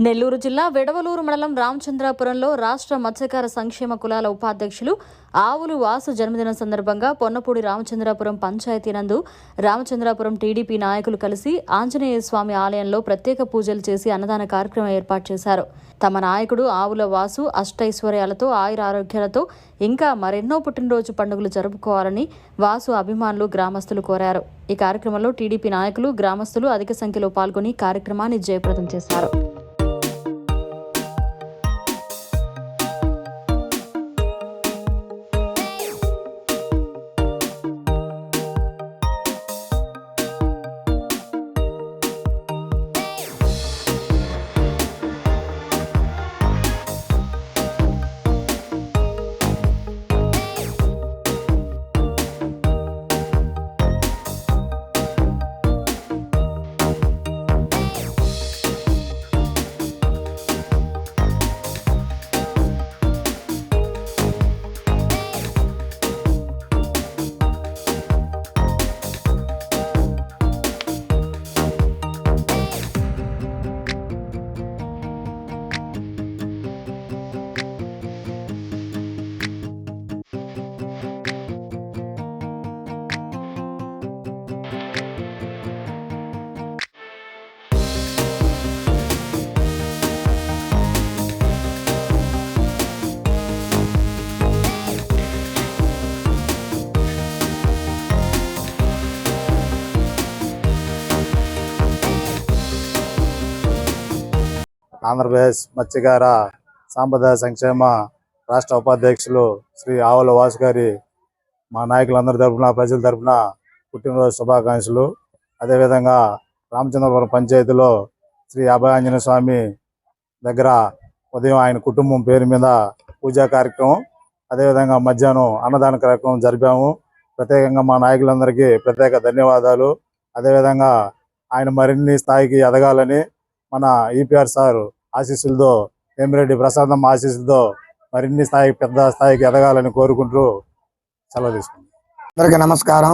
నెల్లూరు జిల్లా వెడవలూరు మండలం రామచంద్రాపురంలో రాష్ట్ర మత్స్యకార సంక్షేమ కులాల ఉపాధ్యక్షులు ఆవులు వాసు జన్మదిన సందర్భంగా పొన్నపూడి రామచంద్రాపురం పంచాయతీ నందు రామచంద్రాపురం టీడీపీ నాయకులు కలిసి ఆంజనేయ స్వామి ఆలయంలో ప్రత్యేక పూజలు చేసి అన్నదాన కార్యక్రమం ఏర్పాటు చేశారు. తమ నాయకుడు ఆవుల వాసు అష్టైశ్వర్యాలతో ఆయురారోగ్యాలతో ఇంకా మరెన్నో పుట్టినరోజు పండుగలు జరుపుకోవాలని వాసు అభిమానులు గ్రామస్తులు కోరారు. ఈ కార్యక్రమంలో టీడీపీ నాయకులు గ్రామస్తులు అధిక సంఖ్యలో పాల్గొని కార్యక్రమాన్ని జయప్రదం చేశారు. ఆంధ్రప్రదేశ్ మత్స్యకార సాంప్రదాయ సంక్షేమ రాష్ట్ర ఉపాధ్యక్షులు శ్రీ ఆవుల వాసు గారి మా నాయకులందరి తరఫున ప్రజల తరఫున పుట్టినరోజు శుభాకాంక్షలు. అదేవిధంగా రామచంద్రపురం పంచాయతీలో శ్రీ అభయాంజనేయ స్వామి దగ్గర ఉదయం ఆయన కుటుంబం పేరు మీద పూజా కార్యక్రమం, అదేవిధంగా మధ్యాహ్నం అన్నదాన కార్యక్రమం జరిపాము. ప్రత్యేకంగా మా నాయకులందరికీ ప్రత్యేక ధన్యవాదాలు. అదేవిధంగా ఆయన మరిన్ని స్థాయికి ఎదగాలని మన ఈపీఆర్ సార్ ఆశీస్సులతో, వేమిరెడ్డి ప్రసాదమ్మ ఆశీస్సులతో మరిన్ని పెద్ద స్థాయికి ఎదగాలని కోరుకుంటూ సెలవు తీసుకుంటాం. అందరికీ నమస్కారం.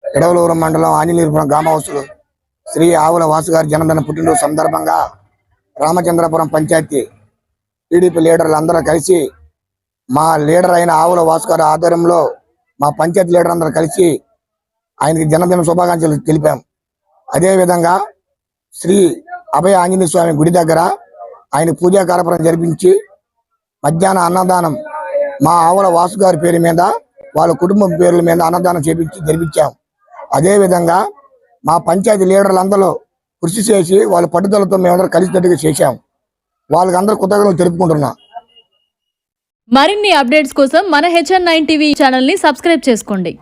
ఎడవలూరు మండలం ఆంజనేయపురం గ్రామవాసులు శ్రీ ఆవుల వాసు గారి జన్మదిన పుట్టినరోజు సందర్భంగా రామచంద్రపురం పంచాయతీ టీడీపీ లీడర్లు అందరూ కలిసి మా లీడర్ అయిన ఆవుల వాసు గారి ఆధ్వర్యంలో మా పంచాయతీ లీడర్ అందరూ కలిసి ఆయనకి జన్మదిన శుభాకాంక్షలు తెలిపాం. అదేవిధంగా శ్రీ అభయ ఆంజనేయ స్వామి గుడి దగ్గర ఆయన పూజా కార్యక్రమం జరిపించి మధ్యాహ్న అన్నదానం మా ఆవుల వాసు గారి పేరు మీద వాళ్ళ కుటుంబం పేర్ల మీద అన్నదానం జరిపించాం. అదేవిధంగా మా పంచాయతీ లీడర్లందరూ కృషి చేసి వాళ్ళ పట్టుదలతో మేమందరూ కలిసికట్టుగా చేశాం. వాళ్ళకి అందరూ కృతజ్ఞతలు తెలుపుకుంటున్నాం. మరిన్ని అప్డేట్స్ కోసం మన HN9 టీవీ ఛానల్ ని సబ్స్క్రైబ్ చేసుకోండి.